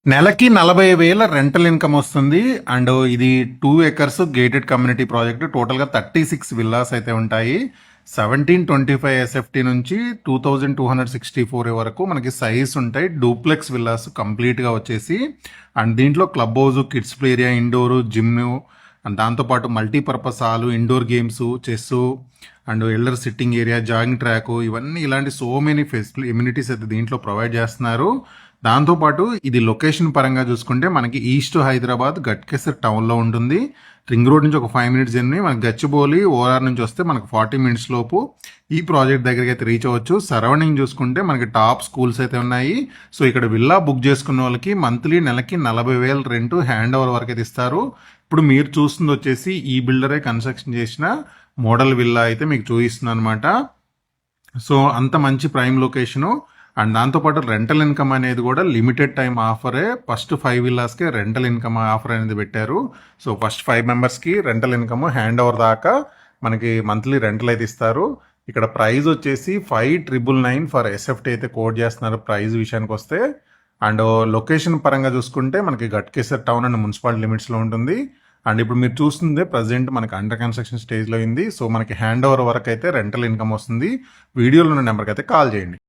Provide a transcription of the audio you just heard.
నెలకి 40,000 rental income వస్తుంది. And ఇది 2 ఎకర్స్ గేటెడ్ కమ్యూనిటీ ప్రాజెక్ట్. టోటల్గా 36 విల్లాస్ అయితే ఉంటాయి. 1725 ఎస్ఎఫ్టీ నుంచి 2264 వరకు మనకి సైజ్ ఉంటాయి. డూప్లెక్స్ విల్లాస్ కంప్లీట్గా వచ్చేసి. అండ్ దీంట్లో club house, kids play area, indoor gym, and దాంతోపాటు multipurpose hall, indoor games, chess, and elder sitting area, jogging track, ఇవన్నీ ఇలాంటి సో మెనీ ఎమ్యూనిటీస్ అయితే దీంట్లో ప్రొవైడ్ చేస్తున్నారు. దాంతోపాటు ఇది లొకేషన్ పరంగా చూసుకుంటే మనకి ఈస్ట్ హైదరాబాద్ గట్కేసర్ టౌన్లో ఉంటుంది. రింగ్ రోడ్ నుంచి ఒక 5 మినిట్స్ జర్నీ. మనకి గచ్చిబౌలి ఓఆర్ నుంచి వస్తే మనకు 40 మినిట్స్ లోపు ఈ ప్రాజెక్ట్ దగ్గరికి అయితే రీచ్ అవ్వచ్చు. సరౌండింగ్ చూసుకుంటే మనకి టాప్ స్కూల్స్ అయితే ఉన్నాయి. సో ఇక్కడ విల్లా బుక్ చేసుకున్న వాళ్ళకి మంత్లీ నెలకి 40,000 రెంట్ హ్యాండ్ ఓవర్ వరకు అయితే ఇస్తారు. ఇప్పుడు మీరు చూస్తుంది వచ్చేసి ఈ బిల్డరే కన్స్ట్రక్షన్ చేసిన మోడల్ విల్లా అయితే మీకు చూపిస్తుంది అనమాట. సో అంత మంచి ప్రైమ్ లొకేషను. అండ్ దాంతోపాటు రెంటల్ ఇన్కమ్ అనేది కూడా లిమిటెడ్ టైం ఆఫరే. ఫస్ట్ 5 విల్లాస్కి రెంటల్ ఇన్కమ్ ఆఫర్ అనేది పెట్టారు. సో ఫస్ట్ 5 మెంబర్స్కి రెంటల్ ఇన్కమ్ హ్యాండ్ ఓవర్ దాకా మనకి మంత్లీ రెంటల్ అయితే ఇస్తారు. ఇక్కడ ప్రైస్ వచ్చేసి 5,999 ఫర్ ఎస్ఎఫ్టీ అయితే కోట్ చేస్తున్నారు ప్రైస్ విషయానికి వస్తే. అండ్ లొకేషన్ పరంగా చూసుకుంటే మనకి గట్కేసర్ టౌన్ అండ్ మున్సిపాలిటీ లిమిట్స్లో ఉంటుంది. అండ్ ఇప్పుడు మీరు చూస్తుంది ప్రజెంట్ మనకి అండర్ కన్స్ట్రక్షన్ స్టేజ్లో ఉంది. సో మనకి హ్యాండ్ ఓవర్ వరకు అయితే రెంటల్ ఇన్కమ్ వస్తుంది. వీడియోలో ఉన్న నెంబర్కి అయితే కాల్ చేయండి.